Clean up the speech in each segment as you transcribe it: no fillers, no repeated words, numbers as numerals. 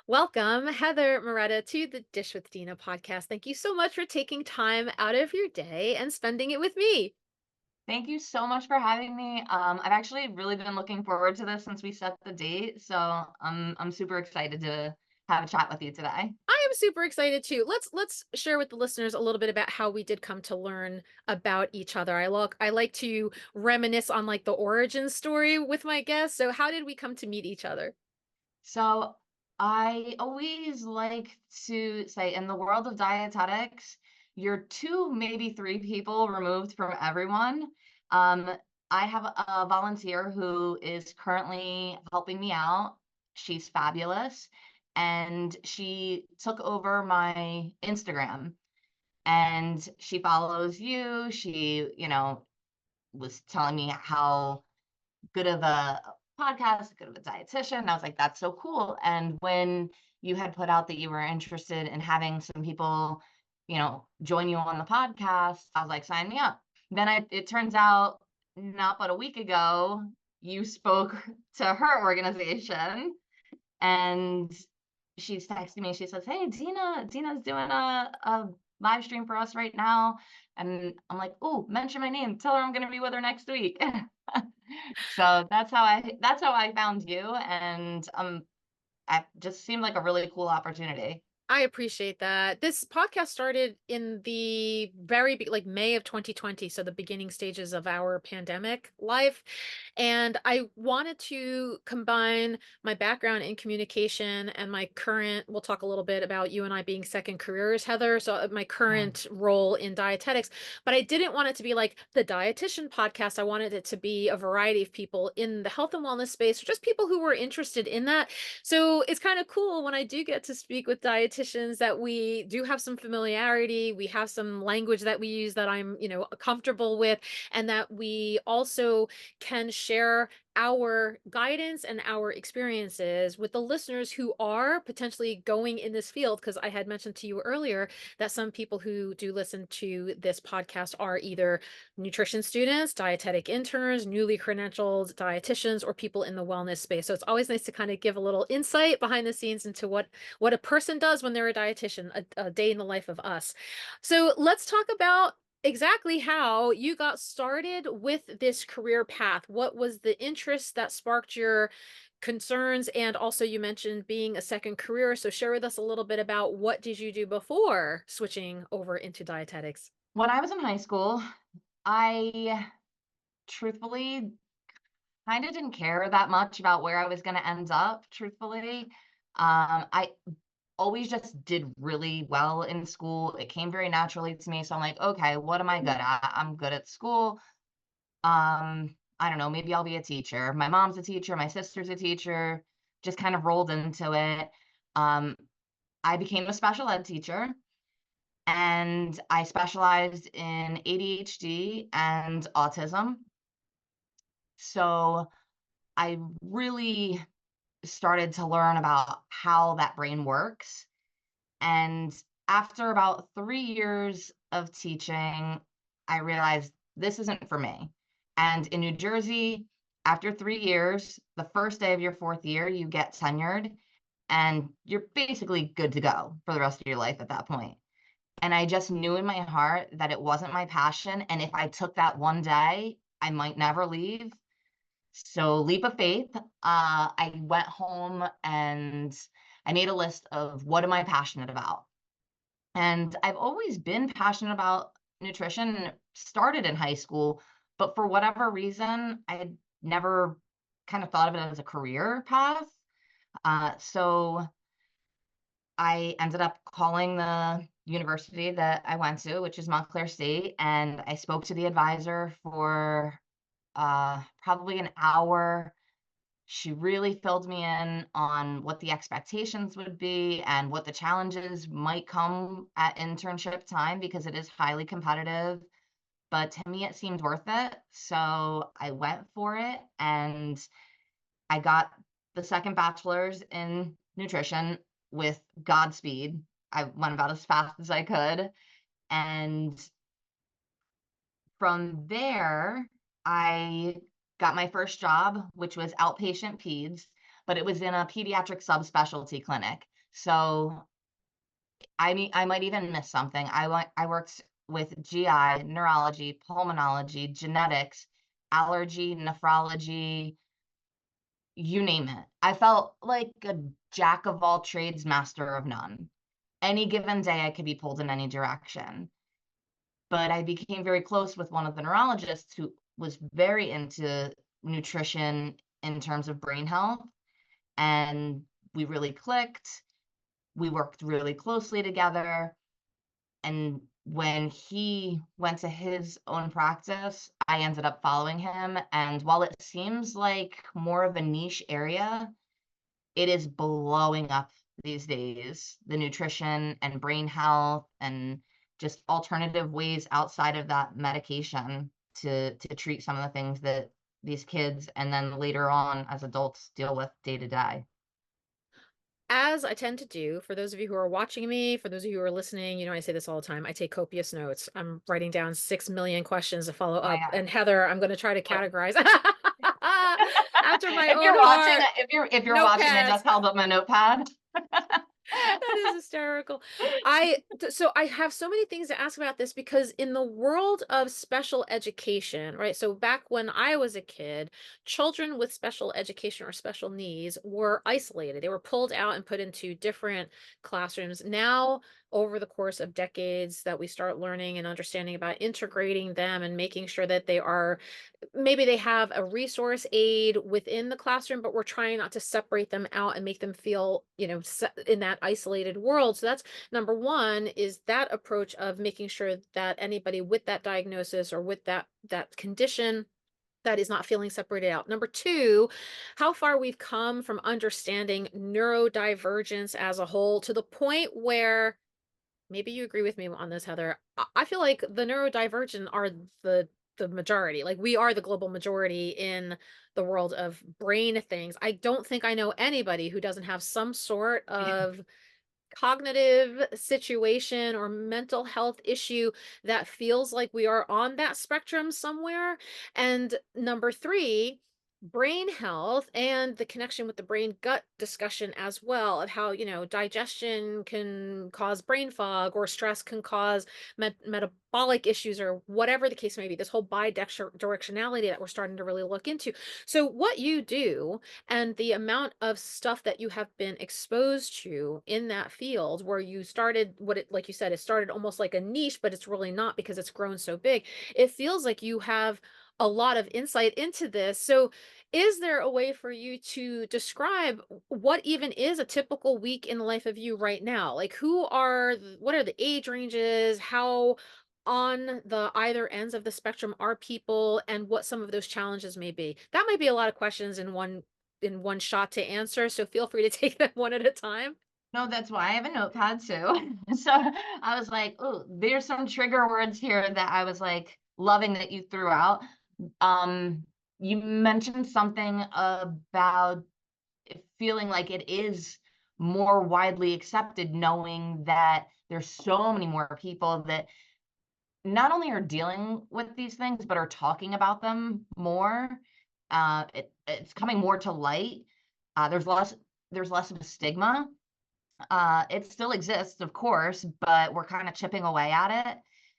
Welcome, Heather Marretta, to the Dish with Dina podcast. Thank you so much for taking time out of your day and spending it with me. Thank you so much for having me. I've actually really been looking forward to this since we set the date, so I'm super excited to have a chat with you today. I am super excited too. Let's share with the listeners a little bit about how we did come to learn about each other. I like to reminisce on like the origin story with my guests. So how did we come to meet each other? So I always like to say in the world of dietetics, you're two, maybe three people removed from everyone. Um, I have a volunteer who is currently helping me out. She's fabulous. And she took over my Instagram and she follows you. She was telling me how good of a podcast, good of a dietitian. And I was like, that's so cool. And when you had put out that you were interested in having some people, join you on the podcast, I was like, sign me up. It turns out not but a week ago, you spoke to her organization and she's texting me. She says, "Hey, Dina's doing a live stream for us right now." And I'm like, "Oh, mention my name. Tell her I'm gonna be with her next week." So that's how I found you, and it just seemed like a really cool opportunity. I appreciate that. This podcast started in the like May of 2020, so the beginning stages of our pandemic life. And I wanted to combine my background in communication and my current, we'll talk a little bit about you and I being second careers, Heather. So my Mm. current role in dietetics, but I didn't want it to be like the dietitian podcast. I wanted it to be a variety of people in the health and wellness space, or just people who were interested in that. So it's kind of cool when I do get to speak with dietitians that we do have some familiarity, we have some language that we use that I'm, comfortable with, and that we also can share our guidance and our experiences with the listeners who are potentially going in this field. Because I had mentioned to you earlier that some people who do listen to this podcast are either nutrition students, dietetic interns, newly credentialed dietitians, or people in the wellness space. So it's always nice to kind of give a little insight behind the scenes into what a person does when they're a dietitian, a day in the life of us. So let's talk about exactly how you got started with this career path. What was the interest that sparked your concerns? And also you mentioned being a second career. So share with us a little bit about what did you do before switching over into dietetics? When I was in high school, I truthfully kind of didn't care that much about where I was going to end up. Truthfully, I always just did really well in school. It came very naturally to me. So I'm like, okay, what am I good at? I'm good at school. I don't know, maybe I'll be a teacher. My mom's a teacher, my sister's a teacher, just kind of rolled into it. Um, I became a special ed teacher and I specialized in ADHD and autism. So I really started to learn about how that brain works. And after about 3 years of teaching, I realized this isn't for me. And in New Jersey, after 3 years, the first day of your fourth year, you get tenured and you're basically good to go for the rest of your life at that point. And I just knew in my heart that it wasn't my passion. And if I took that one day, I might never leave. So, leap of faith, I went home and I made a list of what am I passionate about. And I've always been passionate about nutrition, started in high school, but for whatever reason, I had never kind of thought of it as a career path. So I ended up calling the university that I went to, which is Montclair State, and I spoke to the advisor for probably an hour. She really filled me in on what the expectations would be and what the challenges might come at internship time because it is highly competitive. But to me, it seemed worth it. So I went for it and I got the second bachelor's in nutrition with Godspeed. I went about as fast as I could. And from there, I got my first job, which was outpatient peds, but it was in a pediatric subspecialty clinic. So I mean, I might even miss something. I worked with GI, neurology, pulmonology, genetics, allergy, nephrology, you name it. I felt like a jack of all trades, master of none. Any given day, I could be pulled in any direction. But I became very close with one of the neurologists who was very into nutrition in terms of brain health. And we really clicked. We worked really closely together. And when he went to his own practice, I ended up following him. And while it seems like more of a niche area, it is blowing up these days. The nutrition and brain health and just alternative ways outside of that medication to treat some of the things that these kids and then later on as adults deal with day to day. As I tend to do, for those of you who are watching me, for those of you who are listening, I say this all the time. I take copious notes. I'm writing down 6 million questions to follow Oh my up. God. And Heather, I'm going to try to But categorize after my if own you're watching, heart. if you're watching, I Notepads. just held up my notepad. That is hysterical. So I have so many things to ask about this because in the world of special education, right? So back when I was a kid, children with special education or special needs were isolated. They were pulled out and put into different classrooms. Now, over the course of decades that we start learning and understanding about integrating them and making sure that they are maybe they have a resource aid within the classroom, but we're trying not to separate them out and make them feel, in that isolated world. So that's number one, is that approach of making sure that anybody with that diagnosis or with that condition that is not feeling separated out. Number two, how far we've come from understanding neurodivergence as a whole to the point where maybe you agree with me on this, Heather. I feel like the neurodivergent are the majority. Like we are the global majority in the world of brain things. I don't think I know anybody who doesn't have some sort of cognitive situation or mental health issue that feels like we are on that spectrum somewhere. And number three, brain health and the connection with the brain gut discussion as well of how, digestion can cause brain fog or stress can cause metabolic issues or whatever the case may be. This whole bidirectionality that we're starting to really look into. So what you do and the amount of stuff that you have been exposed to in that field where you started like you said, it started almost like a niche, but it's really not because it's grown so big. It feels like you have a lot of insight into this. So is there a way for you to describe what even is a typical week in the life of you right now? Like what are the age ranges? How on the either ends of the spectrum are people and what some of those challenges may be? That might be a lot of questions in one shot to answer, so feel free to take them one at a time. No, that's why I have a notepad too. So I was like, oh, there's some trigger words here that I was like loving that you threw out. Um, you mentioned something about feeling like it is more widely accepted, knowing that there's so many more people that not only are dealing with these things, but are talking about them more. It's coming more to light. There's less of a stigma. It still exists, of course, but we're kind of chipping away at it.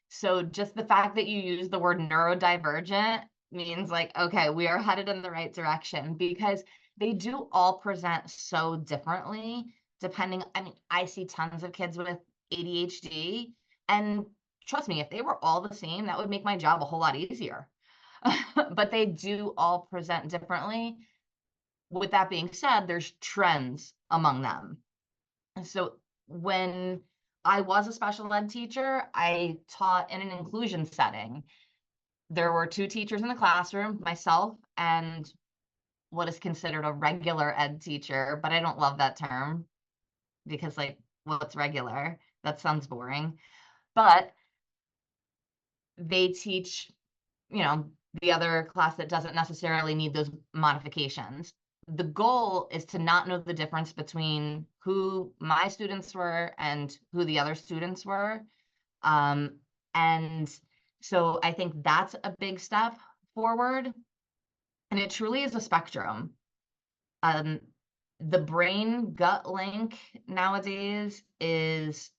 So just the fact that you use the word neurodivergent means like, okay, we are headed in the right direction because they do all present so differently depending. I mean, I see tons of kids with ADHD, and trust me, if they were all the same, that would make my job a whole lot easier. But they do all present differently. With that being said, there's trends among them. So when I was a special ed teacher, I taught in an inclusion setting. There were two teachers in the classroom, myself and what is considered a regular ed teacher, but I don't love that term because, like, what's regular? That sounds boring. But they teach, the other class that doesn't necessarily need those modifications. The goal is to not know the difference between who my students were and who the other students were. And so I think that's a big step forward. And it truly is a spectrum. Um, The brain gut link nowadays is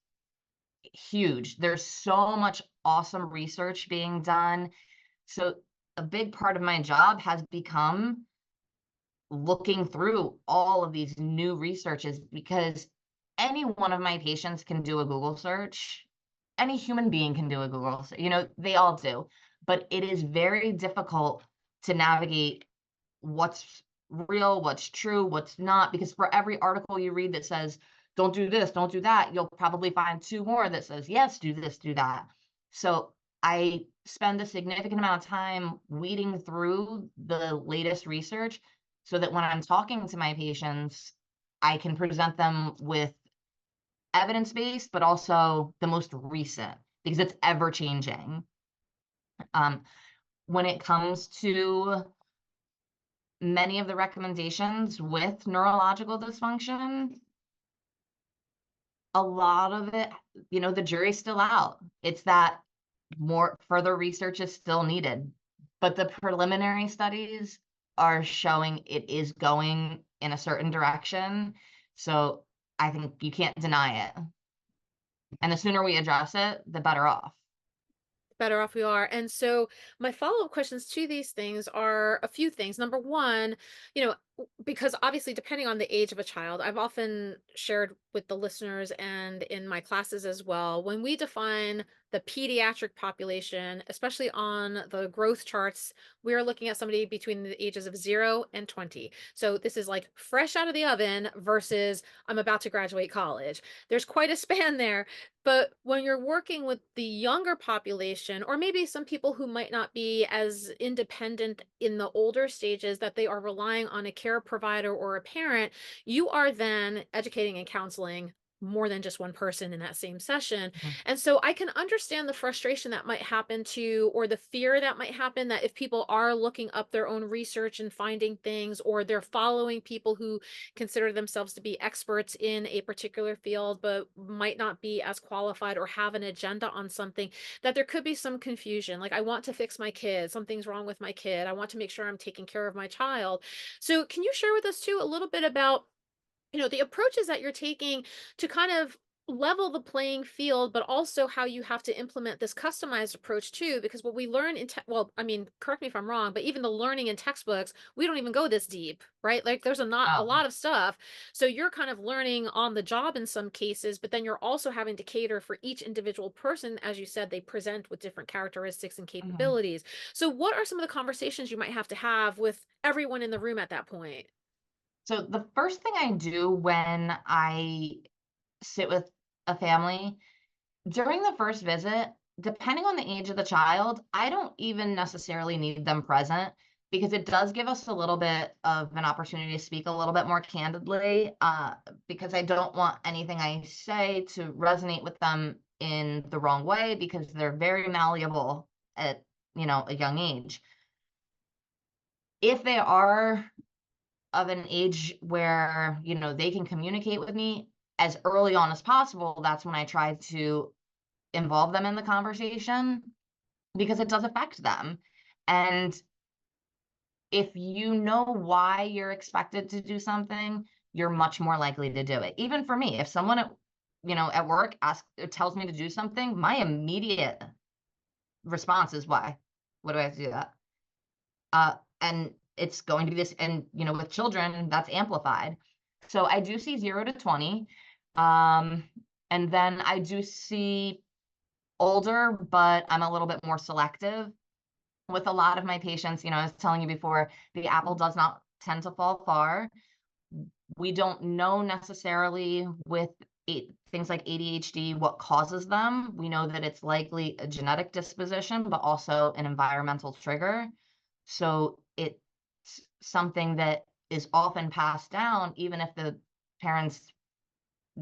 huge. There's so much awesome research being done. So a big part of my job has become looking through all of these new researches, because any one of my patients can do a Google search. Any human being can do a Google search. They all do. But it is very difficult to navigate what's real, what's true, what's not, because for every article you read that says, don't do this, don't do that, you'll probably find two more that says, yes, do this, do that. So I spend a significant amount of time weeding through the latest research so that when I'm talking to my patients, I can present them with evidence-based, but also the most recent, because it's ever changing. When it comes to many of the recommendations with neurological dysfunction, a lot of it, the jury's still out. It's that more further research is still needed. But the preliminary studies are showing it is going in a certain direction. So I think you can't deny it. And the sooner we address it, the better off. Better off we are. And so my follow-up questions to these things are a few things. Number one, because obviously depending on the age of a child, I've often shared with the listeners and in my classes as well, when we define the pediatric population, especially on the growth charts, we are looking at somebody between the ages of 0 and 20. So this is like fresh out of the oven versus I'm about to graduate college. There's quite a span there. But when you're working with the younger population, or maybe some people who might not be as independent in the older stages, that they are relying on a care provider or a parent, you are then educating and counseling more than just one person in that same session. Mhm. And so I can understand the frustration that might happen to, or the fear that might happen, that if people are looking up their own research and finding things, or they're following people who consider themselves to be experts in a particular field, but might not be as qualified or have an agenda on something, that there could be some confusion. Like, I want to fix my kid. Something's wrong with my kid. I want to make sure I'm taking care of my child. So can you share with us too a little bit about the approaches that you're taking to kind of level the playing field, but also how you have to implement this customized approach too? Because what we learn well, I mean, correct me if I'm wrong, but even the learning in textbooks, we don't even go this deep, right? Like, there's not a Oh. lot of stuff. So you're kind of learning on the job in some cases, but then you're also having to cater for each individual person. As you said, they present with different characteristics and Mhm. capabilities. So what are some of the conversations you might have to have with everyone in the room at that point? So the first thing I do when I sit with a family during the first visit, depending on the age of the child, I don't even necessarily need them present, because it does give us a little bit of an opportunity to speak a little bit more candidly, because I don't want anything I say to resonate with them in the wrong way, because they're very malleable at, a young age. If they are of an age where, they can communicate with me as early on as possible, that's when I try to involve them in the conversation, because it does affect them. And if you know why you're expected to do something, you're much more likely to do it. Even for me, if someone at work tells me to do something, my immediate response is why? What do I have to do that? And it's going to be this, and with children, that's amplified. So I do see 0 to 20. Um, and then I do see older, but I'm a little bit more selective with a lot of my patients. I was telling you before, the apple does not tend to fall far. We don't know necessarily with things like ADHD what causes them. We know that it's likely a genetic disposition, but also an environmental trigger. So it's something that is often passed down, even if the parents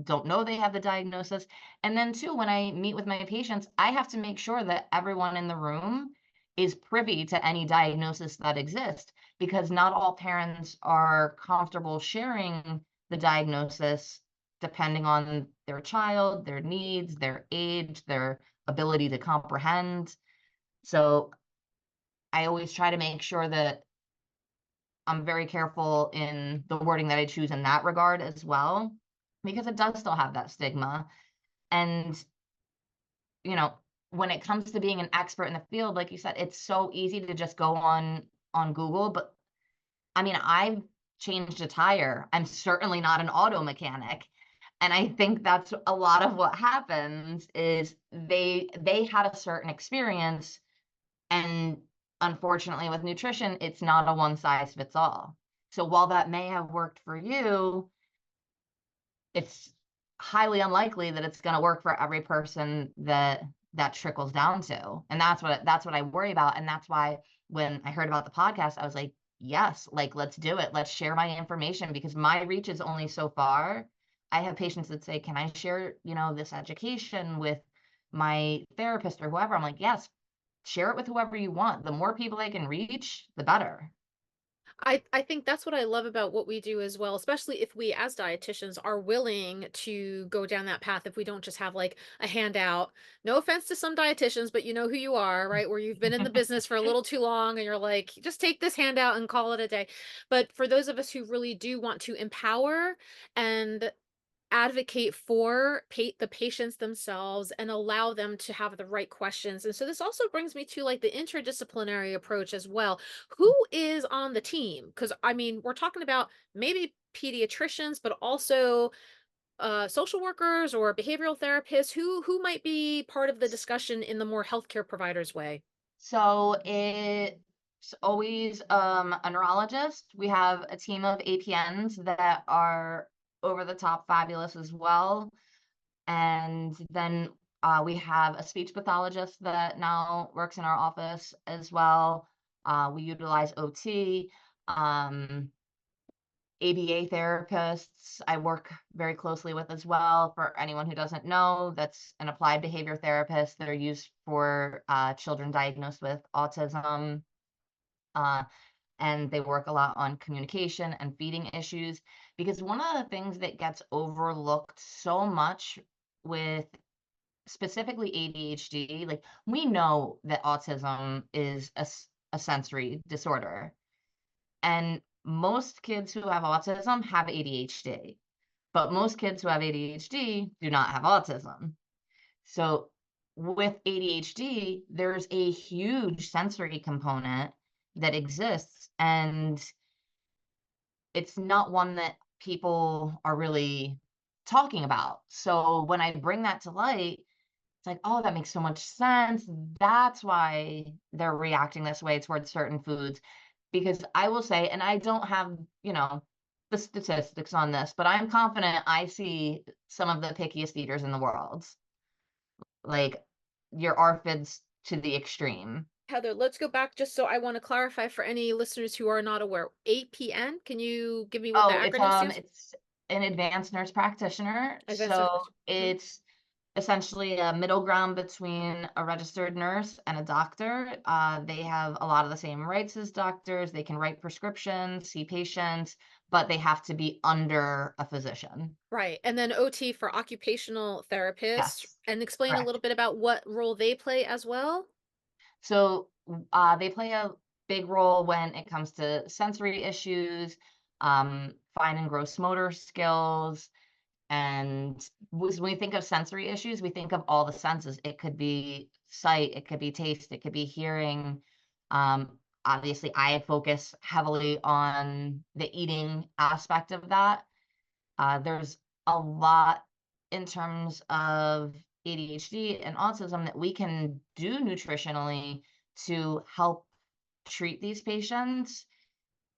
don't know they have the diagnosis. And then too, when I meet with my patients, I have to make sure that everyone in the room is privy to any diagnosis that exists, because not all parents are comfortable sharing the diagnosis, depending on their child, their needs, their age, their ability to comprehend. So I always try to make sure that I'm very careful in the wording that I choose in that regard as well, because it does still have that stigma. And, you know, when it comes to being an expert in the field, like you said, it's so easy to just go on Google. But I mean, I've changed a tire. I'm certainly not an auto mechanic. And I think that's a lot of what happens is they had a certain experience, and unfortunately with nutrition, it's not a one size fits all. So while that may have worked for you, it's highly unlikely that it's going to work for every person that trickles down to. And that's what I worry about. And that's why when I heard about the podcast, I was like, yes, like let's do it. Let's share my information, because my reach is only so far. I have patients that say, can I share, this education with my therapist or whoever? I'm like, yes, share it with whoever you want. The more people they can reach, the better. I think that's what I love about what we do as well, especially if we as dietitians are willing to go down that path. If we don't just have like a handout, no offense to some dietitians, but you know who you are, right? Where you've been in the business for a little too long and you're like, just take this handout and call it a day. But for those of us who really do want to empower and advocate for the patients themselves and allow them to have the right questions. And so this also brings me to like the interdisciplinary approach as well. Who is on the team? Because I mean, we're talking about maybe pediatricians, but also social workers or behavioral therapists. Who might be part of the discussion in the more healthcare providers way? So it's always a neurologist. We have a team of APNs that are over the top fabulous as well. And then we have a speech pathologist that now works in our office as well. We utilize OT, ABA therapists I work very closely with as well. For anyone who doesn't know, that's an applied behavior therapist that are used for children diagnosed with autism. Uh, and they work a lot on communication and feeding issues, because one of the things that gets overlooked so much with specifically ADHD, like we know that autism is a sensory disorder, and most kids who have autism have ADHD, but most kids who have ADHD do not have autism. So with ADHD, there's a huge sensory component that exists, and it's not one that people are really talking about. So when I bring that to light, it's like, oh, that makes so much sense. That's why they're reacting this way towards certain foods. Because I will say, and I don't have, the statistics on this, but I'm confident I see some of the pickiest eaters in the world. Like your ARFIDs to the extreme. Heather, let's go back just so I want to clarify for any listeners who are not aware. APN, can you give me what the Oh, acronym stands for? it's an advanced nurse practitioner. Advanced nurse So practitioner. it's essentially a middle ground between a registered nurse and a doctor. They have a lot of the same rights as doctors. They can write prescriptions, see patients, but they have to be under a physician. Right. And then OT for occupational therapists. Yes, And explain a correct. little bit about what role they play as well. So they play a big role when it comes to sensory issues, fine and gross motor skills. And when we think of sensory issues, we think of all the senses. It could be sight, it could be taste, it could be hearing. Obviously, I focus heavily on the eating aspect of that. There's a lot in terms of ADHD and autism that we can do nutritionally to help treat these patients,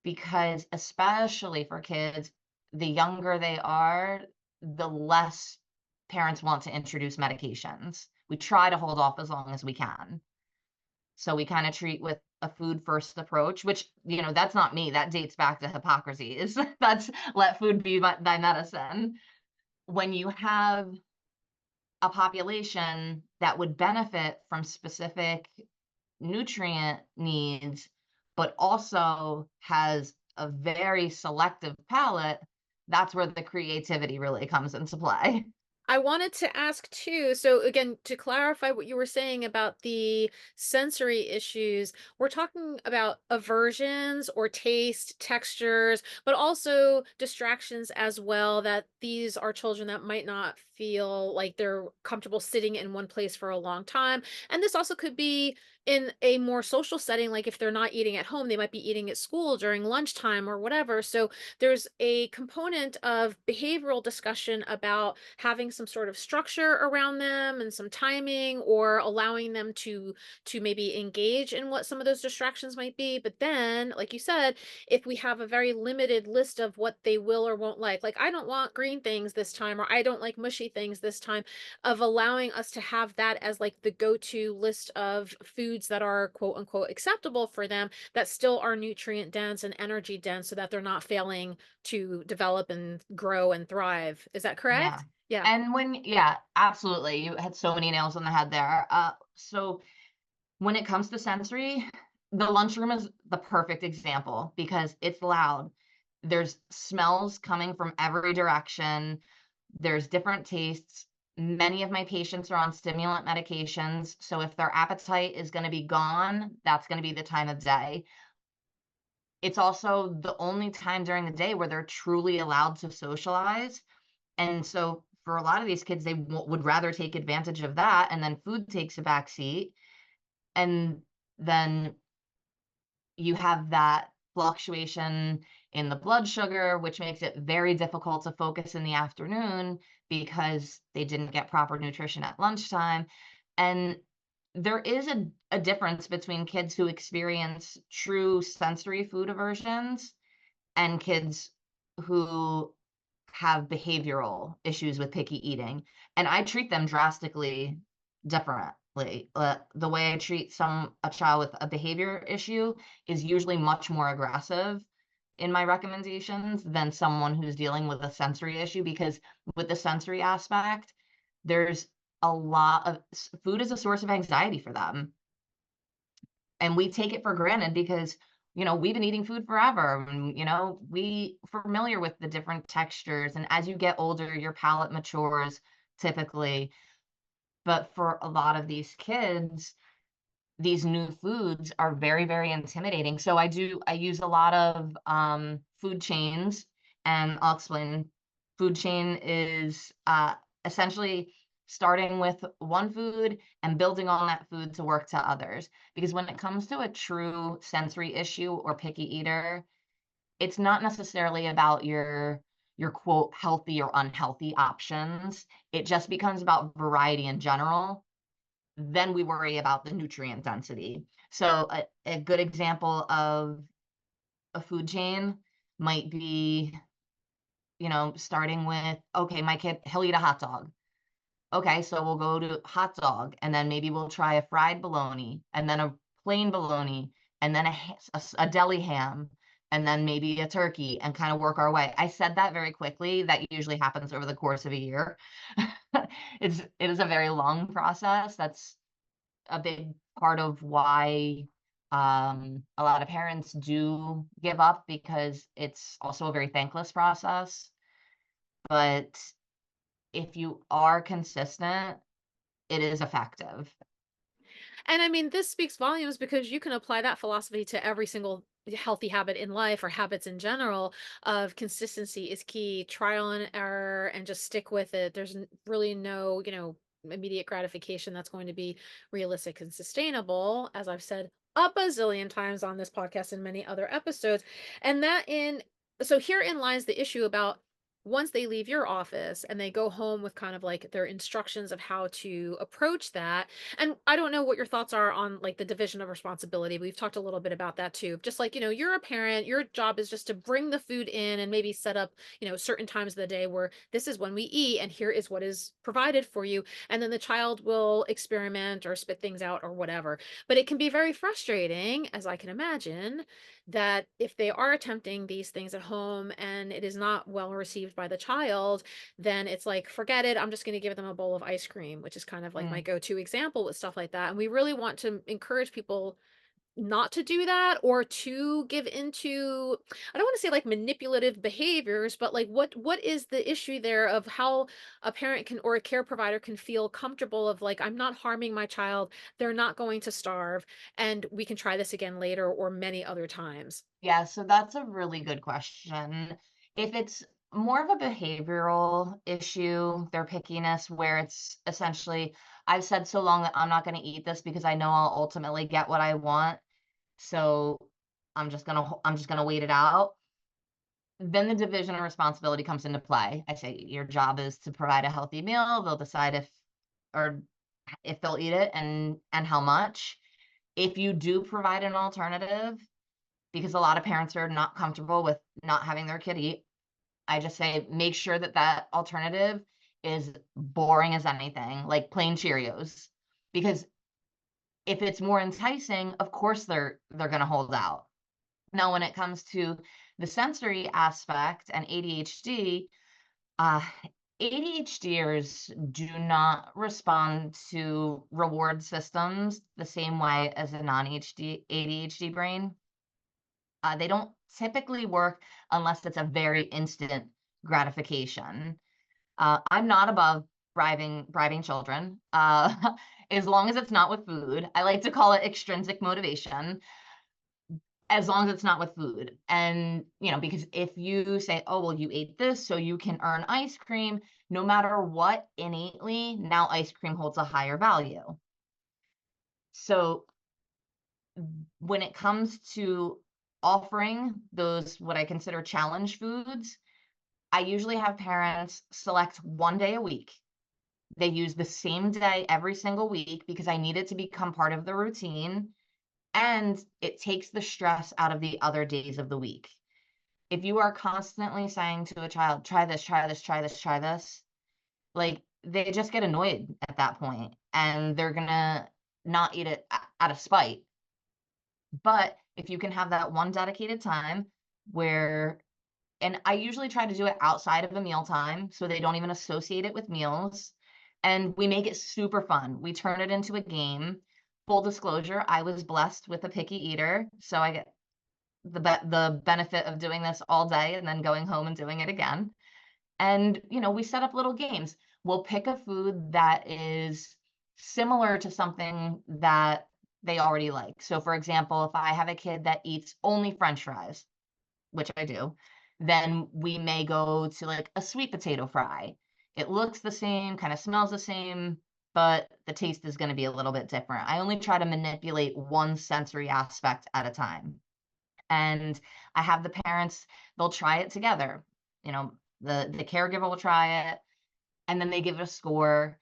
because especially for kids, the younger they are, the less parents want to introduce medications. We try to hold off as long as we can. So we kind of treat with a food first approach, which, that's not me. That dates back to Hippocrates. That's let food be thy medicine. When you have a population that would benefit from specific nutrient needs, but also has a very selective palate, that's where the creativity really comes into play. I wanted to ask too, so again, to clarify what you were saying about the sensory issues, we're talking about aversions or taste, textures, but also distractions as well, that these are children that might not feel like they're comfortable sitting in one place for a long time. And this also could be in a more social setting, like if they're not eating at home, they might be eating at school during lunchtime or whatever. So there's a component of behavioral discussion about having some sort of structure around them and some timing, or allowing them to maybe engage in what some of those distractions might be. But then, like you said, if we have a very limited list of what they will or won't like I don't want green things this time, or I don't like mushy things this time, of allowing us to have that as like the go-to list of foods that are quote unquote acceptable for them, that still are nutrient dense and energy dense, so that they're not failing to develop and grow and thrive. Is that Yeah. correct? Yeah. And yeah, absolutely. You had so many nails on the head there. So when it comes to sensory, the lunchroom is the perfect example because it's loud. There's smells coming from every direction. There's different tastes. Many of my patients are on stimulant medications. So if their appetite is going to be gone, that's going to be the time of day. It's also the only time during the day where they're truly allowed to socialize. And so for a lot of these kids, they would rather take advantage of that. And then food takes a back seat. And then you have that fluctuation in the blood sugar, which makes it very difficult to focus in the afternoon because they didn't get proper nutrition at lunchtime. And there is a difference between kids who experience true sensory food aversions and kids who have behavioral issues with picky eating. And I treat them drastically differently. The way I treat a child with a behavior issue is usually much more aggressive in my recommendations than someone who's dealing with a sensory issue, because with the sensory aspect, there's a lot of food is a source of anxiety for them. And we take it for granted because we've been eating food forever, and we familiar with the different textures, and as you get older your palate matures typically. But for a lot of these kids, these new foods are very, very intimidating. So I use a lot of food chains, and I'll explain. Food chain is essentially starting with one food and building on that food to work to others. Because when it comes to a true sensory issue or picky eater, it's not necessarily about your quote healthy or unhealthy options. It just becomes about variety in general. Then we worry about the nutrient density. So a good example of a food chain might be, starting with, okay, my kid, he'll eat a hot dog. Okay, so we'll go to hot dog, and then maybe we'll try a fried bologna, and then a plain bologna, and then a deli ham, and then maybe a turkey, and kind of work our way. I said that very quickly. That usually happens over the course of a year. It is a very long process. That's a big part of why a lot of parents do give up, because it's also a very thankless process. But if you are consistent, it is effective. And I mean, this speaks volumes because you can apply that philosophy to every single healthy habit in life, or habits in general. Of consistency is key, trial and error, and just stick with it. There's really no, immediate gratification that's going to be realistic and sustainable, as I've said a bazillion times on this podcast and many other episodes. And so herein lies the issue about, once they leave your office and they go home with kind of like their instructions of how to approach that. And I don't know what your thoughts are on like the division of responsibility. We've talked a little bit about that too. Just like, you're a parent, your job is just to bring the food in and maybe set up, certain times of the day where this is when we eat and here is what is provided for you. And then the child will experiment or spit things out or whatever. But it can be very frustrating, as I can imagine, that if they are attempting these things at home and it is not well received by the child, then it's like, forget it. I'm just going to give them a bowl of ice cream, which is kind of like my Mm. go-to example with stuff like that. And we really want to encourage people not to do that or to give into, I don't want to say like manipulative behaviors, but like what is the issue there of how a parent can or a care provider can feel comfortable of like, I'm not harming my child, they're not going to starve, and we can try this again later or many other times. Yeah, so that's a really good question. If it's more of a behavioral issue, their pickiness, where it's essentially, I've said so long that I'm not going to eat this because I know I'll ultimately get what I want, so I'm just gonna wait it out. Then the division of responsibility comes into play. I say your job is to provide a healthy meal. They'll decide or if they'll eat it and how much. If you do provide an alternative, because a lot of parents are not comfortable with not having their kid eat, I just say make sure that that alternative is boring as anything, like plain Cheerios. Because if it's more enticing, of course they're going to hold out. Now, when it comes to the sensory aspect and ADHD, uh, ADHDers do not respond to reward systems the same way as a non-HD ADHD brain. They don't typically work unless it's a very instant gratification. I'm not above bribing children, as long as it's not with food. I like to call it extrinsic motivation, as long as it's not with food. And, because if you say, oh, well, you ate this, so you can earn ice cream, no matter what, innately, now ice cream holds a higher value. So when it comes to offering those, what I consider challenge foods, I usually have parents select one day a week. They use the same day every single week because I need it to become part of the routine, and it takes the stress out of the other days of the week. If you are constantly saying to a child, try this, try this, try this, try this, like they just get annoyed at that point and they're gonna not eat it out of spite. But if you can have that one dedicated time where, and I usually try to do it outside of a meal time so they don't even associate it with meals. And we make it super fun. We turn it into a game. Full disclosure, I was blessed with a picky eater, so I get the benefit of doing this all day and then going home and doing it again. And, we set up little games. We'll pick a food that is similar to something that they already like. So, for example, if I have a kid that eats only French fries, which I do, then we may go to like a sweet potato fry. It looks the same, kind of smells the same, but the taste is going to be a little bit different. I only try to manipulate one sensory aspect at a time. And I have the parents, they'll try it together. You know, the caregiver will try it and then they give it a score.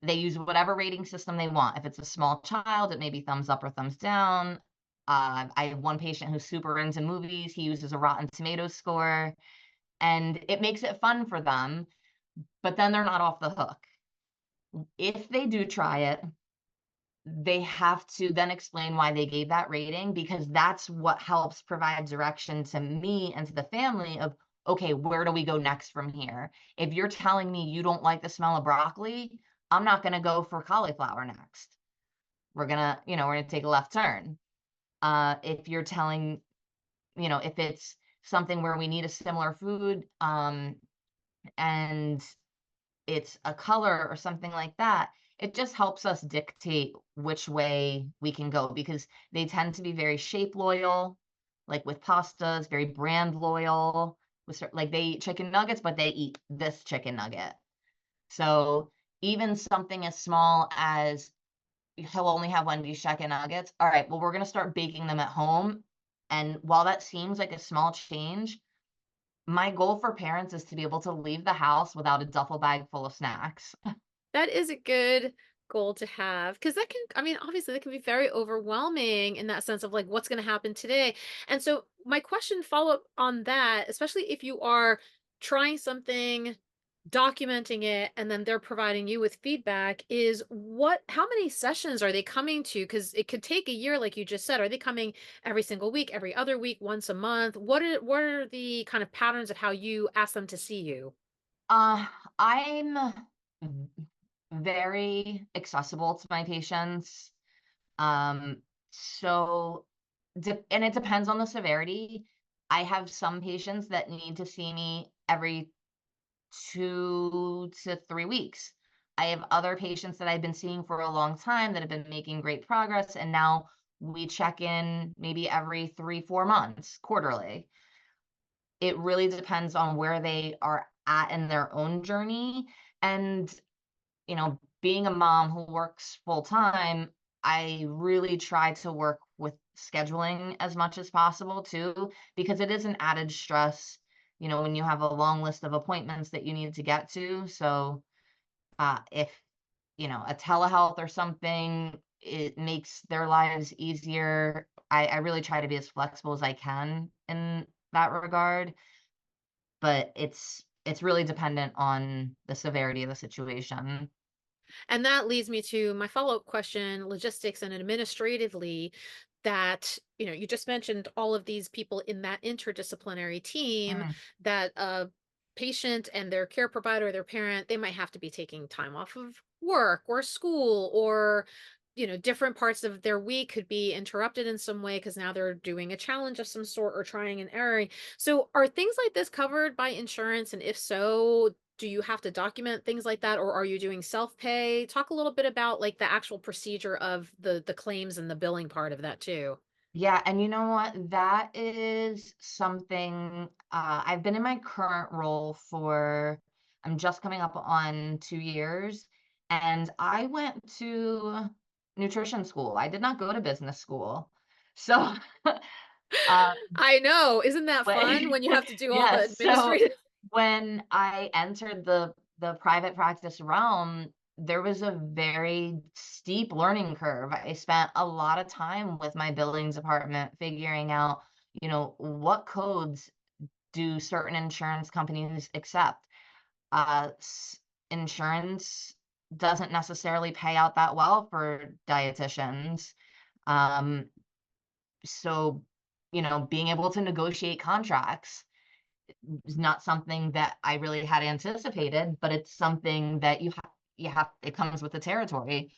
They use whatever rating system they want. If it's a small child, it may be thumbs up or thumbs down. I have one patient who's super into movies. He uses a Rotten Tomatoes score, and it makes it fun for them, but then they're not off the hook. If they do try it, they have to then explain why they gave that rating, because that's what helps provide direction to me and to the family of, okay, where do we go next from here? If you're telling me you don't like the smell of broccoli, I'm not going to go for cauliflower next. We're gonna take a left turn. If you're telling, if it's something where we need a similar food, and it's a color or something like that, it just helps us dictate which way we can go, because they tend to be very shape loyal, like with pastas, very brand loyal. Like they eat chicken nuggets, but they eat this chicken nugget. So even something as small as he'll only have Wendy's chicken nuggets. All right, well, we're going to start baking them at home. And while that seems like a small change, my goal for parents is to be able to leave the house without a duffel bag full of snacks. That is a good goal to have because that can, I mean, obviously that can be very overwhelming in that sense of like what's going to happen today. And so my question follow up on that, especially if you are trying something, documenting it, and then they're providing you with feedback, is how many sessions are they coming to? Because it could take a year, like you just said. Are they coming every single week, every other week, once a month? What are the kind of patterns of how you ask them to see you? I'm very accessible to my patients. So and it depends on the severity. I have some patients that need to see me every 2 to 3 weeks. I have other patients that I've been seeing for a long time that have been making great progress, and now we check in maybe every 3, 4 months, quarterly. It really depends on where they are at in their own journey, and, being a mom who works full time, I really try to work with scheduling as much as possible too, because it is an added stress, when you have a long list of appointments that you need to get to. So, if, a telehealth or something, it makes their lives easier. I really try to be as flexible as I can in that regard, but it's really dependent on the severity of the situation. And that leads me to my follow-up question, logistics and administratively, that, you just mentioned all of these people in that interdisciplinary team Mhm. that a patient and their care provider, their parent, they might have to be taking time off of work or school, or different parts of their week could be interrupted in some way because now they're doing a challenge of some sort or trying an error. So are things like this covered by insurance? And if so, do you have to document things like that, or are you doing self-pay? Talk a little bit about like the actual procedure of the claims and the billing part of that too. Yeah, and you know what? That is something, I've been in my current role for, I'm just coming up on 2 years, and I went to nutrition school. I did not go to business school. So, uh, I know. Isn't that but fun when you have to do all the yes, so administrative? when I entered the private practice realm, there was a very steep learning curve. I spent a lot of time with my billing department figuring out, what codes do certain insurance companies accept. Insurance doesn't necessarily pay out that well for dietitians. Um, so, being able to negotiate contracts is not something that I really had anticipated, but it's something that you have it comes with the territory.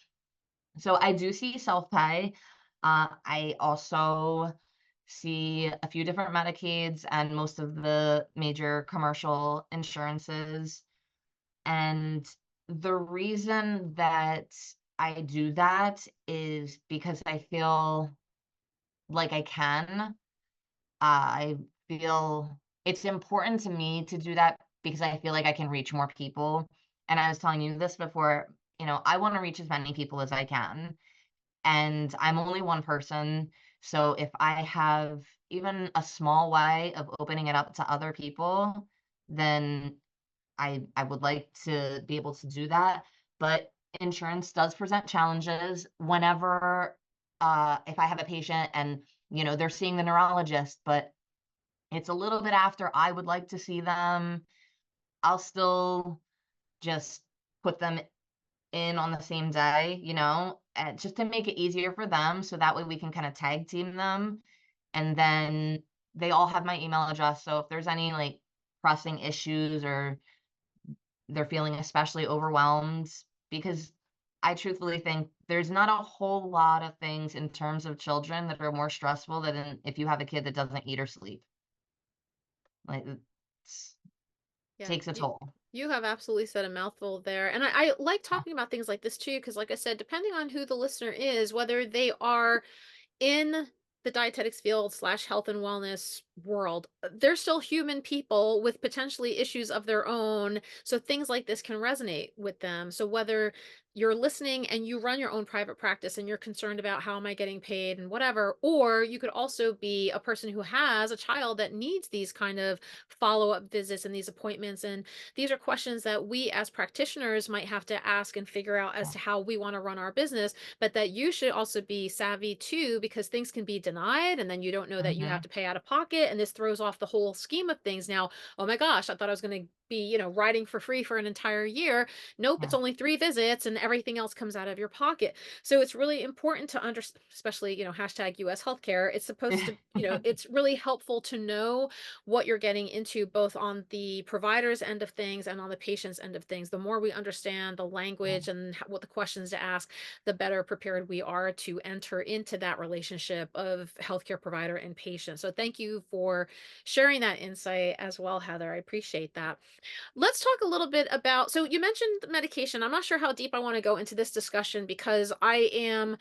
So I do see self-pay. I also see a few different Medicaids and most of the major commercial insurances. And the reason that I do that is because I feel like I can. I feel it's important to me to do that because I feel like I can reach more people. And I was telling you this before, I want to reach as many people as I can. And I'm only one person. So if I have even a small way of opening it up to other people, then I would like to be able to do that. But insurance does present challenges whenever if I have a patient and they're seeing the neurologist, but it's a little bit after I would like to see them. I'll still just put them in on the same day, and just to make it easier for them so that way we can kind of tag team them. And then they all have my email address. So if there's any like pressing issues or they're feeling especially overwhelmed, because I truthfully think there's not a whole lot of things in terms of children that are more stressful than if you have a kid that doesn't eat or sleep. Like it Yeah, takes a toll. you have absolutely said a mouthful there. And I like talking about things like this too, because like I said, depending on who the listener is, whether they are in the dietetics field slash health and wellness world, they're still human people with potentially issues of their own. So things like this can resonate with them. So whether you're listening and you run your own private practice and you're concerned about how am I getting paid and whatever, or you could also be a person who has a child that needs these kind of follow-up visits and these appointments. And these are questions that we as practitioners might have to ask and figure out as to how we want to run our business, but that you should also be savvy too, because things can be denied and then you don't know that you have Mhm. to pay out of pocket. And this throws off the whole scheme of things. Now, oh my gosh, I thought I was going to be, riding for free for an entire year. Nope, it's Yeah. only 3 visits and everything else comes out of your pocket. So it's really important to understand, especially, hashtag US healthcare. It's supposed to, it's really helpful to know what you're getting into, both on the provider's end of things and on the patient's end of things. The more we understand the Yeah. language and what the questions to ask, the better prepared we are to enter into that relationship of healthcare provider and patient. So thank you for sharing that insight as well, Heather. I appreciate that. Let's talk a little bit about, so you mentioned medication. I'm not sure how deep I want to go into this discussion because I am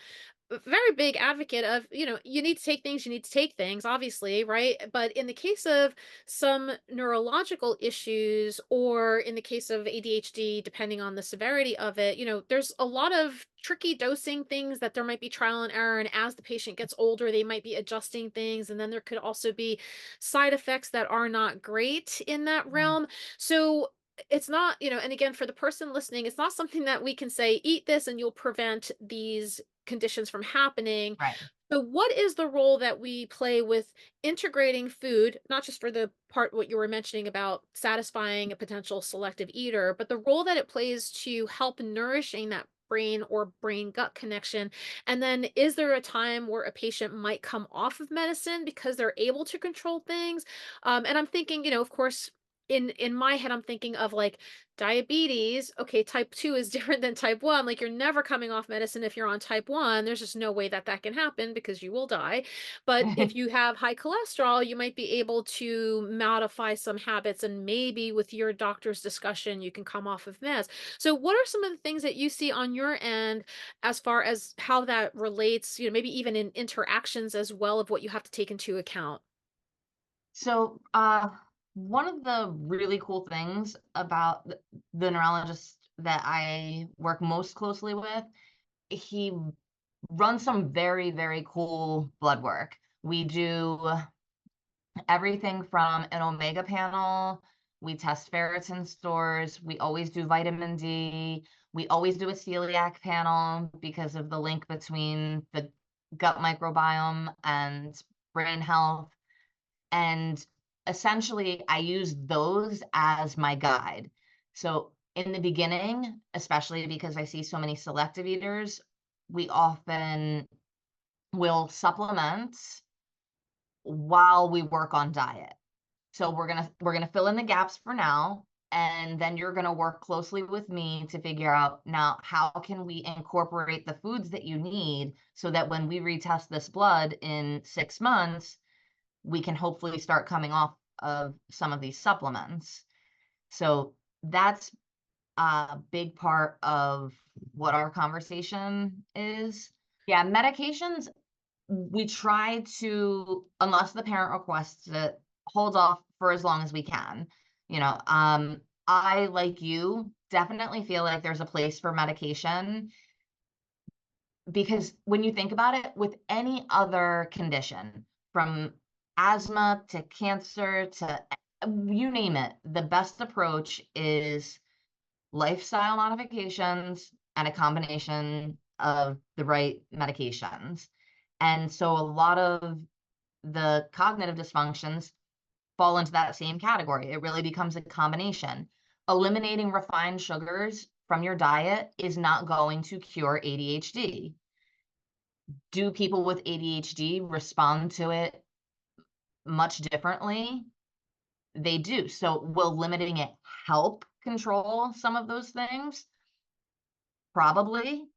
a very big advocate of, you need to take things, obviously, right? But in the case of some neurological issues, or in the case of ADHD, depending on the severity of it, there's a lot of tricky dosing things that there might be trial and error. And as the patient gets older, they might be adjusting things. And then there could also be side effects that are not great in that Yeah. realm. So it's not, and again, for the person listening, it's not something that we can say, eat this and you'll prevent these conditions from happening. Right. So what is the role that we play with integrating food, not just for the part what you were mentioning about satisfying a potential selective eater, but the role that it plays to help nourishing that brain or brain gut connection? And then is there a time where a patient might come off of medicine because they're able to control things? And I'm thinking, of course, in my head, I'm thinking of like diabetes. Okay, type 2 is different than type 1. Like, you're never coming off medicine if you're on type 1. There's just no way that that can happen because you will die. But if you have high cholesterol, you might be able to modify some habits, and maybe with your doctor's discussion you can come off of meds. So what are some of the things that you see on your end as far as how that relates, maybe even in interactions as well, of what you have to take into account? So, one of the really cool things about the neurologist that I work most closely with, he runs some very, very cool blood work. We do everything from an omega panel, we test ferritin stores, we always do vitamin D, we always do a celiac panel because of the link between the gut microbiome and brain health. And essentially, I use those as my guide. So in the beginning, especially because I see so many selective eaters, we often will supplement while we work on diet. So we're gonna fill in the gaps for now, and then you're gonna work closely with me to figure out now how can we incorporate the foods that you need so that when we retest this blood in 6 months, we can hopefully start coming off of some of these supplements. So that's a big part of what our conversation is. Yeah, medications, we try to, unless the parent requests it, hold off for as long as we can. I, like you, definitely feel like there's a place for medication because when you think about it, with any other condition, from asthma to cancer to you name it, the best approach is lifestyle modifications and a combination of the right medications. And so a lot of the cognitive dysfunctions fall into that same category. It really becomes a combination. Eliminating refined sugars from your diet is not going to cure ADHD. Do people with ADHD respond to it much differently? They do. So will limiting it help control some of those things? Probably.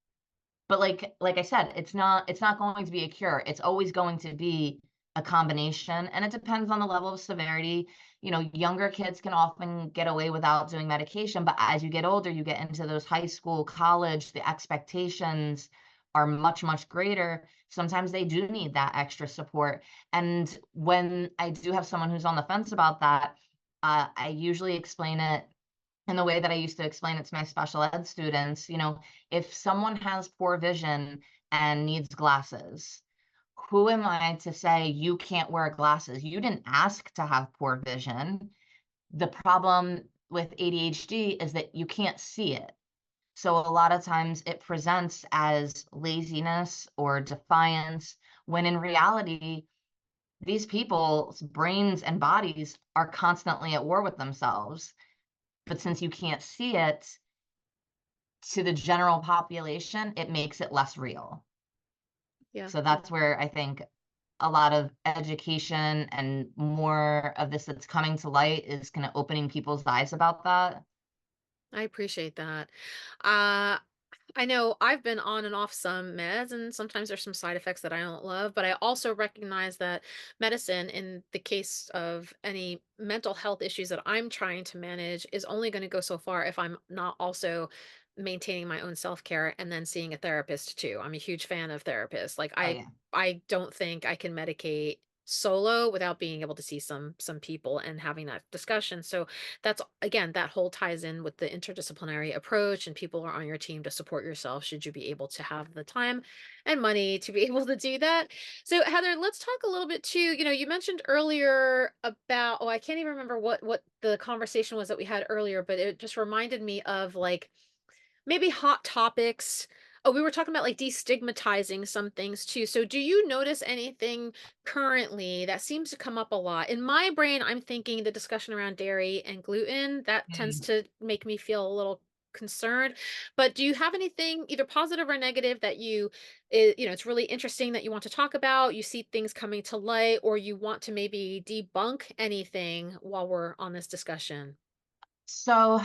But like I said, it's not going to be a cure. It's always going to be a combination, and it depends on the level of severity. Younger kids can often get away without doing medication, but as you get older, you get into those high school, college, the expectations are much, much greater. Sometimes they do need that extra support. And when I do have someone who's on the fence about that, I usually explain it in the way that I used to explain it to my special ed students. If someone has poor vision and needs glasses, who am I to say you can't wear glasses? You didn't ask to have poor vision. The problem with ADHD is that you can't see it. So a lot of times it presents as laziness or defiance, when in reality, these people's brains and bodies are constantly at war with themselves. But since you can't see it to the general population, it makes it less real. Yeah. So that's where I think a lot of education and more of this that's coming to light is kind of opening people's eyes about that. I appreciate that. Uh, I know I've been on and off some meds, and sometimes there's some side effects that I don't love, but I also recognize that medicine, in the case of any mental health issues that I'm trying to manage, is only going to go so far if I'm not also maintaining my own self-care and then seeing a therapist too. I'm a huge fan of therapists. Like Oh, I yeah. I don't think I can medicate solo without being able to see some people and having that discussion. So that's again, that whole ties in with the interdisciplinary approach, and people are on your team to support yourself should you be able to have the time and money to be able to do that. So Heather, let's talk a little bit too. You mentioned earlier about, oh, I can't even remember what the conversation was that we had earlier, but it just reminded me of like maybe hot topics. Oh, we were talking about like destigmatizing some things too. So, do you notice anything currently that seems to come up a lot? In my brain, I'm thinking the discussion around dairy and gluten, that tends Mm. to make me feel a little concerned. But do you have anything either positive or negative that it's really interesting that you want to talk about, you see things coming to light, or you want to maybe debunk anything while we're on this discussion? So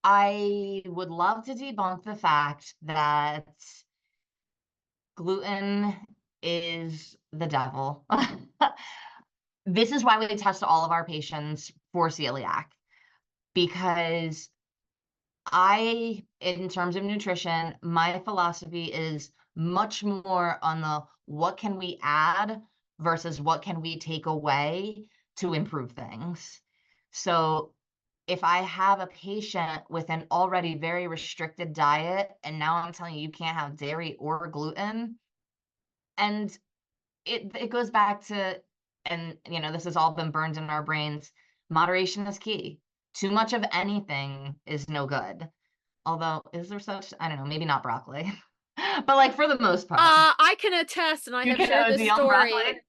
I would love to debunk the fact that gluten is the devil. This is why we test all of our patients for celiac, because in terms of nutrition, my philosophy is much more on the what can we add versus what can we take away to improve things. So if I have a patient with an already very restricted diet, and now I'm telling you, you can't have dairy or gluten, and it goes back to, and this has all been burned in our brains. Moderation is key. Too much of anything is no good. Although, is there such? I don't know, maybe not broccoli. But like for the most part, I can attest, and I you have can shared this OD on story. broccoli.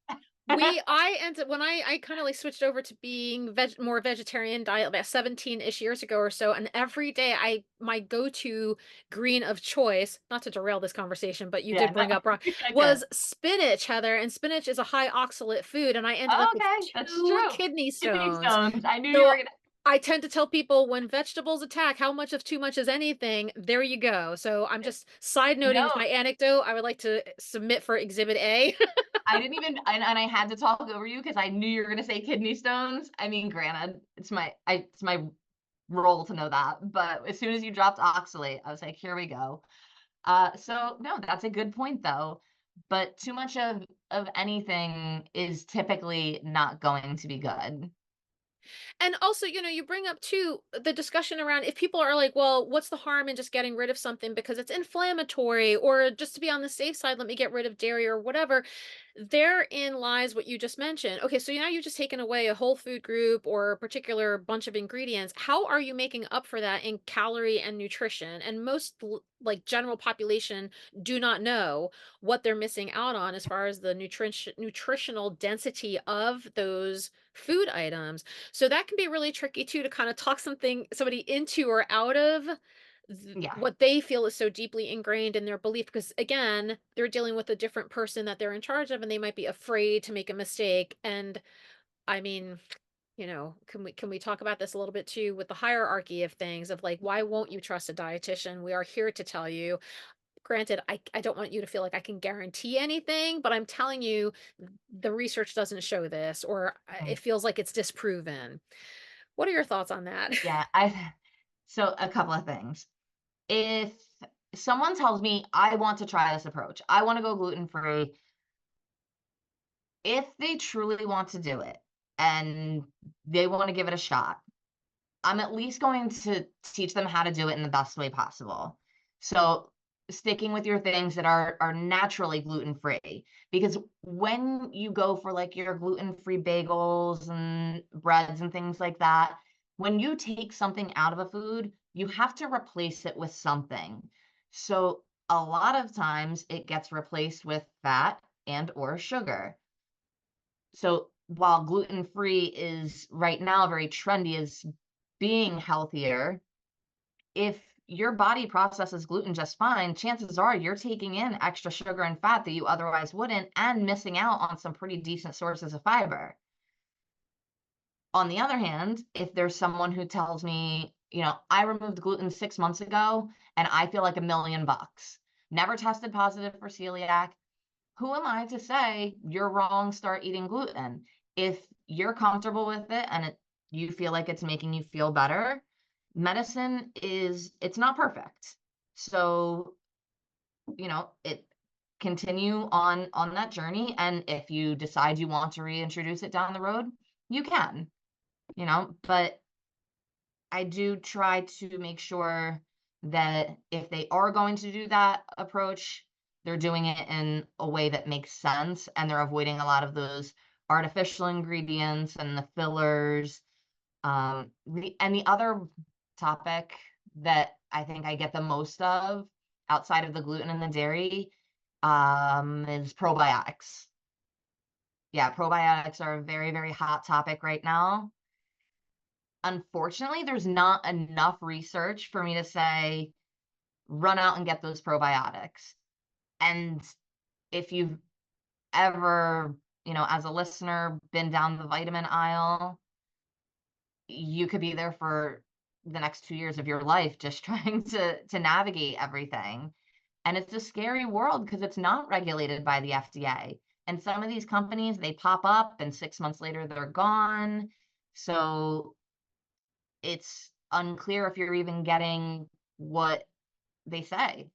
I ended when I kind of like switched over to being more vegetarian diet about 17-ish years ago or so, and every day my go-to green of choice, not to derail this conversation, but you Yeah, did no, bring up rock, I was could. spinach, Heather, and spinach is a high oxalate food, and I ended up with Okay, that's 2 true. kidney Kidney stones. stones. I knew you So were gonna. I tend to tell people when vegetables attack, how much of too much is anything? There you go. So I'm just side noting with No, my anecdote. I would like to submit for Exhibit A. I didn't even, and I had to talk over you because I knew you were gonna say kidney stones. I mean, granted, it's my role to know that, but as soon as you dropped oxalate, I was like, here we go. So no, that's a good point though. But too much of anything is typically not going to be good. And also, you bring up too the discussion around if people are like, well, what's the harm in just getting rid of something because it's inflammatory, or just to be on the safe side, let me get rid of dairy or whatever. Therein lies what you just mentioned. Okay, so now you've just taken away a whole food group or a particular bunch of ingredients. How are you making up for that in calorie and nutrition? And most like general population do not know what they're missing out on as far as the nutritional density of those food items. So that can be really tricky too, to kind of talk somebody into or out of Yeah. what they feel is so deeply ingrained in their belief, because again, they're dealing with a different person that they're in charge of, and they might be afraid to make a mistake. And I mean, can we talk about this a little bit too with the hierarchy of things, of like, why won't you trust a dietitian? We are here to tell you. Granted, I don't want you to feel like I can guarantee anything, but I'm telling you the research doesn't show this, or Mm. it feels like it's disproven. What are your thoughts on that? Yeah, so a couple of things. If someone tells me I want to try this approach, I want to go gluten free, if they truly want to do it and they want to give it a shot, I'm at least going to teach them how to do it in the best way possible. So sticking with your things that are naturally gluten free, because when you go for like your gluten free bagels and breads and things like that, when you take something out of a food, you have to replace it with something. So a lot of times it gets replaced with fat and or sugar. So while gluten free is right now very trendy, as being healthier, if your body processes gluten just fine, chances are you're taking in extra sugar and fat that you otherwise wouldn't and missing out on some pretty decent sources of fiber. On the other hand, if there's someone who tells me, I removed gluten 6 months ago and I feel like $1,000,000, never tested positive for celiac, who am I to say you're wrong, start eating gluten? If you're comfortable with it and you feel like it's making you feel better, medicine it's not perfect. So, it continue on that journey. And if you decide you want to reintroduce it down the road, you can, but I do try to make sure that if they are going to do that approach, they're doing it in a way that makes sense and they're avoiding a lot of those artificial ingredients and the fillers. And the other topic that I think I get the most of outside of the gluten and the dairy is probiotics. Yeah, probiotics are a very, very hot topic right now. Unfortunately, there's not enough research for me to say, run out and get those probiotics. And if you've ever, as a listener, been down the vitamin aisle, you could be there for the next 2 years of your life just trying to navigate everything. And it's a scary world because it's not regulated by the FDA. And some of these companies, they pop up and 6 months later they're gone. So it's unclear if you're even getting what they say.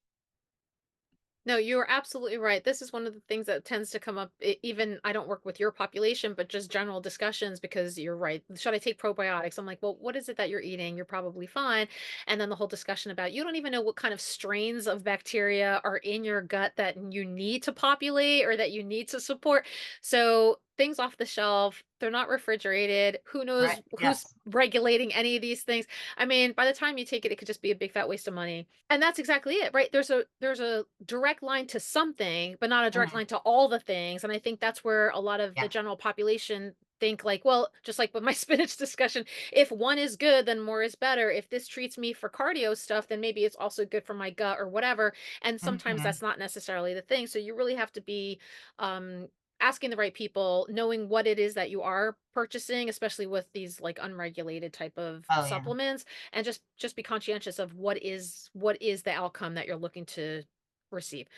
No, you are absolutely right. This is one of the things that tends to come up. Even I don't work with your population, but just general discussions because you're right. Should I take probiotics? I'm like, well, what is it that you're eating? You're probably fine. And then the whole discussion about you don't even know what kind of strains of bacteria are in your gut that you need to populate or that you need to support. So things off the shelf, they're not refrigerated. Who knows Right. who's Yes. regulating any of these things? I mean, by the time you take it, it could just be a big fat waste of money. And that's exactly it, right? There's a direct line to something, but not a direct Mhm. line to all the things. And I think that's where a lot of the Yeah. general population think like, well, just like with my spinach discussion, if one is good, then more is better. If this treats me for cardio stuff, then maybe it's also good for my gut or whatever. And sometimes Mhm. that's not necessarily the thing. So you really have to be um asking the right people, knowing what it is that you are purchasing, especially with these like unregulated type of Oh, yeah. supplements, and just be conscientious of what is the outcome that you're looking to receive.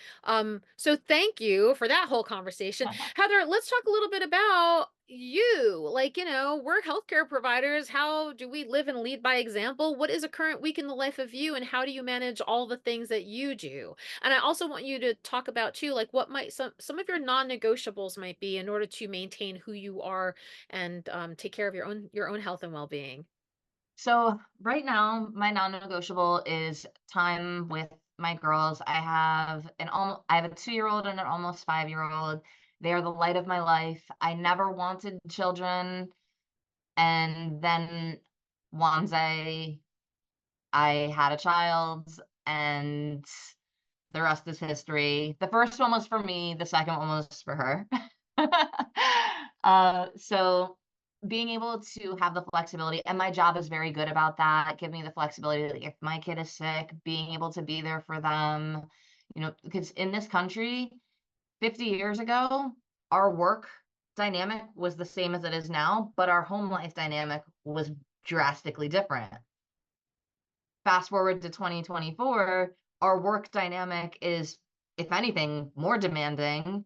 So thank you for that whole conversation. Heather, let's talk a little bit about you. Like, we're healthcare providers. How do we live and lead by example? What is a current week in the life of you, and how do you manage all the things that you do? And I also want you to talk about too, like what might some of your non-negotiables might be in order to maintain who you are and take care of your own health and well-being. So right now, my non-negotiable is time with my girls. I have a 2-year-old and an almost 5-year-old. They are the light of my life. I never wanted children, and then one day I had a child, and the rest is history. The first one was for me, the second one was for her. So being able to have the flexibility, and my job is very good about that, give me the flexibility, like if my kid is sick, being able to be there for them, because in this country, 50 years ago, our work dynamic was the same as it is now, but our home life dynamic was drastically different. Fast forward to 2024, our work dynamic is, if anything, more demanding,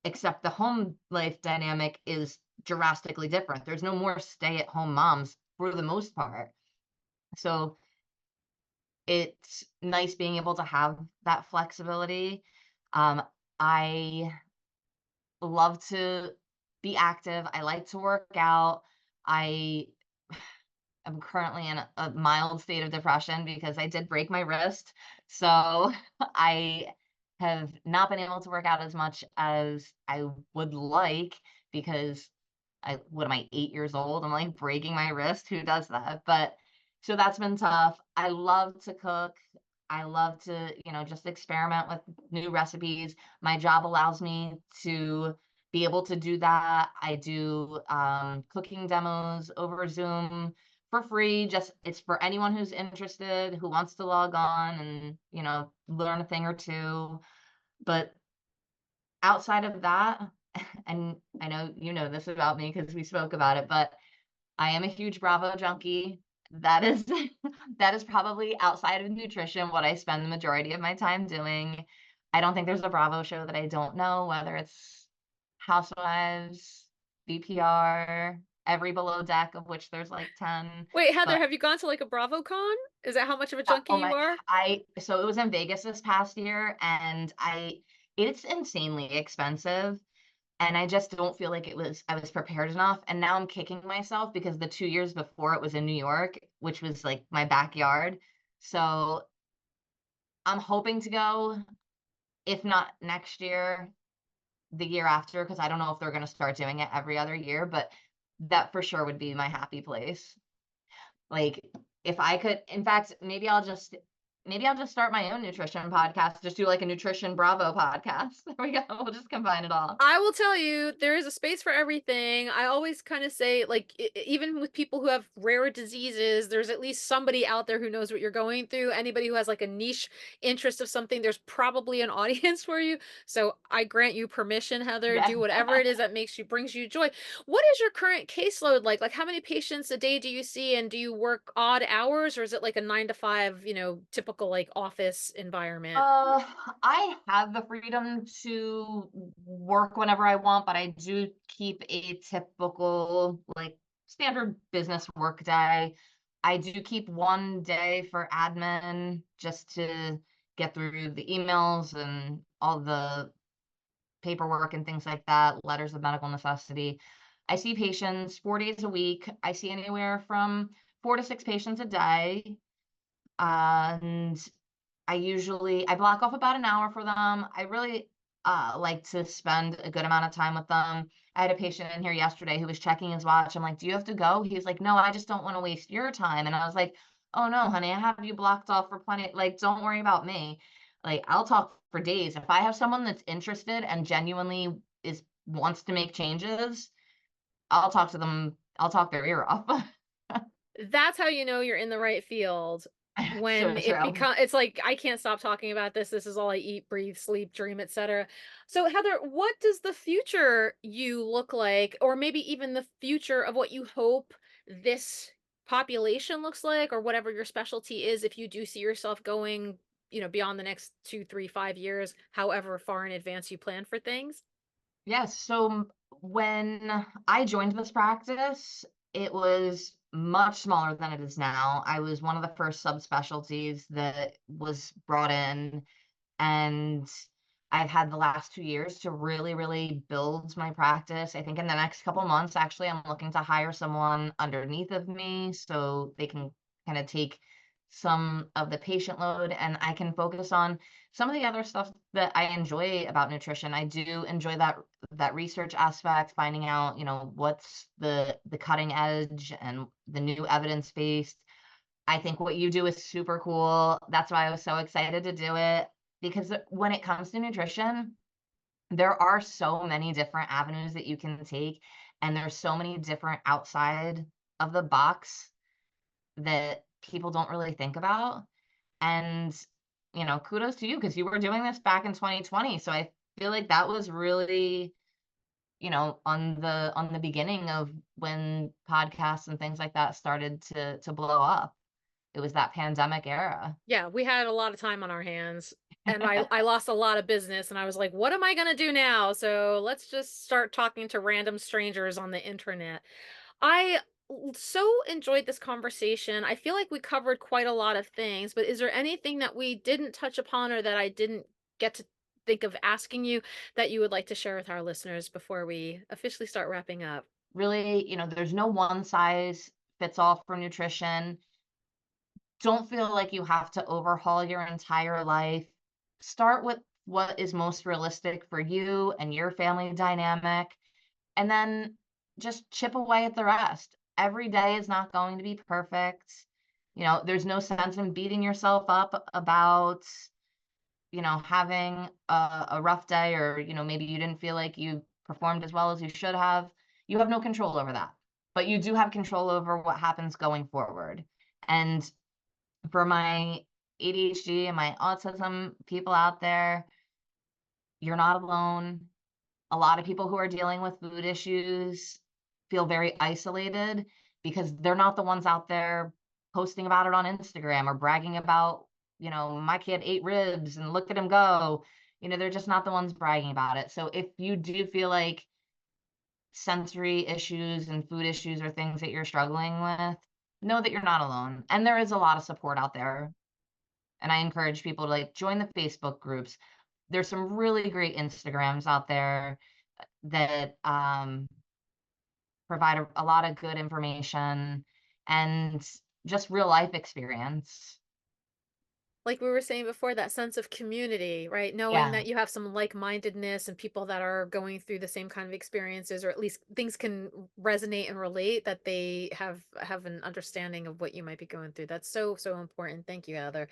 except the home life dynamic is drastically different. There's no more stay-at-home moms for the most part. So it's nice being able to have that flexibility. I love to be active. I like to work out. I am currently in a mild state of depression because I did break my wrist. So I have not been able to work out as much as I would like because what am I, 8 years old? I'm like breaking my wrist. Who does that? But so that's been tough. I love to cook. I love to, just experiment with new recipes. My job allows me to be able to do that. I do cooking demos over Zoom for free. Just it's for anyone who's interested, who wants to log on and, learn a thing or two. But outside of that, and I know you know this about me because we spoke about it, but I am a huge Bravo junkie. That is that is probably outside of nutrition what I spend the majority of my time doing. I don't think there's a Bravo show that I don't know, whether it's Housewives, VPR, every below deck, of which there's like 10. Wait, Heather, But have you gone to like a BravoCon? Is that how much of a junkie oh you my, are? so it was in Vegas this past year, and it's insanely expensive. And I just don't feel like I was prepared enough. And now I'm kicking myself because the 2 years before it was in New York, which was like my backyard. So I'm hoping to go, if not next year, the year after, because I don't know if they're going to start doing it every other year, but that for sure would be my happy place. Like, if I could, in fact, maybe I'll just start my own nutrition podcast, just do like a nutrition Bravo podcast. There we go. We'll just combine it all. I will tell you, there is a space for everything. I always kind of say, like, even with people who have rare diseases, there's at least somebody out there who knows what you're going through. Anybody who has like a niche interest of something, there's probably an audience for you. So I grant you permission, Heather. Yeah. Do whatever it is that brings you joy. What is your current caseload like? Like, how many patients a day do you see, and do you work odd hours, or is it like a 9 to 5, typical like office environment? Uh, I have the freedom to work whenever I want, but I do keep a typical, like, standard business work day. I do keep one day for admin just to get through the emails and all the paperwork and things like that, letters of medical necessity. I see patients 4 days a week. I see anywhere from 4 to 6 patients a day. And I block off about an hour for them. I really like to spend a good amount of time with them. I had a patient in here yesterday who was checking his watch. I'm like, "Do you have to go?" He was like, "No, I just don't want to waste your time." And I was like, "Oh no, honey, I have you blocked off for plenty. Like, don't worry about me. Like, I'll talk for days. If I have someone that's interested and genuinely is wants to make changes, I'll talk to them. I'll talk their ear off." That's how you know you're in the right field. When So true. it's like, I can't stop talking about this. This is all I eat, breathe, sleep, dream, etc. So Heather, what does the future you look like, or maybe even the future of what you hope this population looks like, or whatever your specialty is, if you do see yourself going, beyond the next 2, 3, 5 years, however far in advance you plan for things? Yes. So when I joined this practice, it was much smaller than it is now. I was one of the first subspecialties that was brought in, and I've had the last 2 years to really, really build my practice. I think in the next couple months, actually, I'm looking to hire someone underneath of me so they can kind of take some of the patient load and I can focus on some of the other stuff that I enjoy about nutrition. I do enjoy that research aspect, finding out, what's the cutting edge and the new evidence based. I think what you do is super cool. That's why I was so excited to do it because when it comes to nutrition, there are so many different avenues that you can take, and there's so many different outside of the box that people don't really think about. And, kudos to you because you were doing this back in 2020. So I feel like that was really, on the beginning of when podcasts and things like that started to blow up. It was that pandemic era. Yeah, we had a lot of time on our hands, and I lost a lot of business, and I was like, what am I gonna do now? So let's just start talking to random strangers on the internet. I so enjoyed this conversation. I feel like we covered quite a lot of things, but is there anything that we didn't touch upon, or that I didn't get to think of asking you, that you would like to share with our listeners before we officially start wrapping up? Really, there's no one size fits all for nutrition. Don't feel like you have to overhaul your entire life. Start with what is most realistic for you and your family dynamic, and then just chip away at the rest. Every day is not going to be perfect. There's no sense in beating yourself up about, having a rough day or, maybe you didn't feel like you performed as well as you should have. You have no control over that. but you do have control over what happens going forward. And for my ADHD and my autism people out there, you're not alone. A lot of people who are dealing with food issues feel very isolated because they're not the ones out there posting about it on Instagram or bragging about, my kid ate ribs and look at him go. They're just not the ones bragging about it. So if you do feel like sensory issues and food issues are things that you're struggling with, know that you're not alone. And there is a lot of support out there. And I encourage people to like join the Facebook groups. There's some really great Instagrams out there that provide a lot of good information and just real life experience. Like we were saying before, that sense of community, right? Knowing Yeah. that you have some like-mindedness and people that are going through the same kind of experiences, or at least things can resonate and relate, that they have an understanding of what you might be going through. That's so, so important. Thank you, Heather.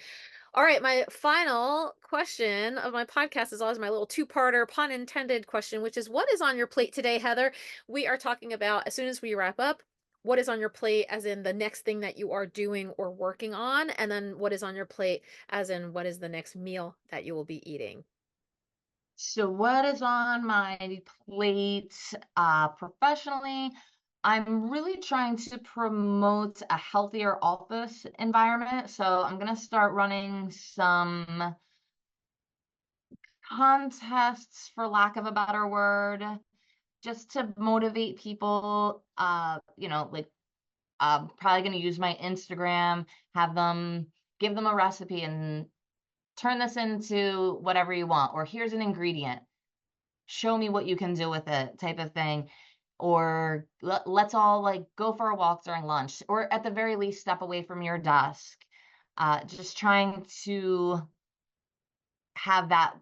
All right, my final question of my podcast is always my little two-parter, pun intended question, which is, what is on your plate today, Heather? We are talking about, as soon as we wrap up, what is on your plate as in the next thing that you are doing or working on, and then what is on your plate as in what is the next meal that you will be eating. So what is on my plate professionally? I'm really trying to promote a healthier office environment. So I'm going to start running some contests, for lack of a better word, just to motivate people. Like probably going to use my Instagram, have them give them a recipe and turn this into whatever you want, or here's an ingredient, show me what you can do with it, type of thing. Or let's all like go for a walk during lunch, or at the very least step away from your desk. Just trying to have that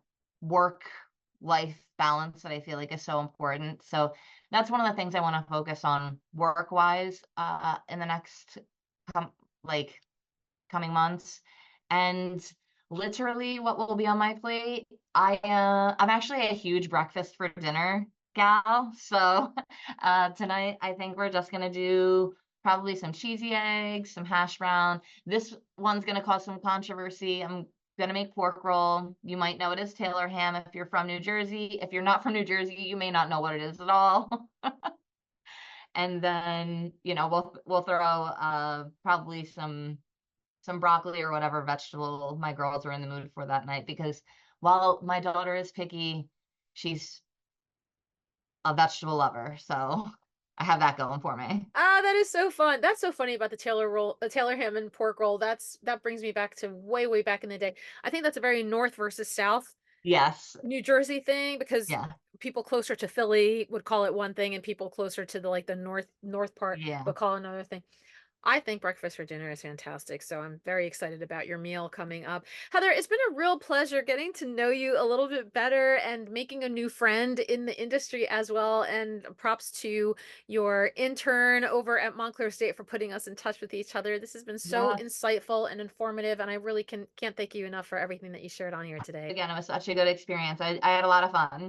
work life balance that I feel like is so important. So that's one of the things I want to focus on work wise in the next com- like coming months. And literally what will be on my plate, I'm actually a huge breakfast for dinner gal. So tonight I think we're just gonna do probably some cheesy eggs, some hash brown. This one's gonna cause some controversy. I'm gonna make pork roll. You might know it as Taylor ham if you're from New Jersey. If you're not from New Jersey, you may not know what it is at all. And then, we'll throw probably some broccoli or whatever vegetable my girls are in the mood for that night, because while my daughter is picky, she's a vegetable lover. So I have that going for me. Ah, that is so fun. That's so funny about the Taylor roll, the Taylor ham and pork roll. That brings me back to way, way back in the day. I think that's a very North versus South Yes. New Jersey thing, because Yeah. people closer to Philly would call it one thing and people closer to the like the north part Yeah. would call it another thing. I think breakfast for dinner is fantastic, so I'm very excited about your meal coming up. Heather, it's been a real pleasure getting to know you a little bit better and making a new friend in the industry as well. And props to your intern over at Montclair State for putting us in touch with each other. This has been so Yeah. insightful and informative, and I really can't thank you enough for everything that you shared on here today. Again, it was such a good experience. I had a lot of fun.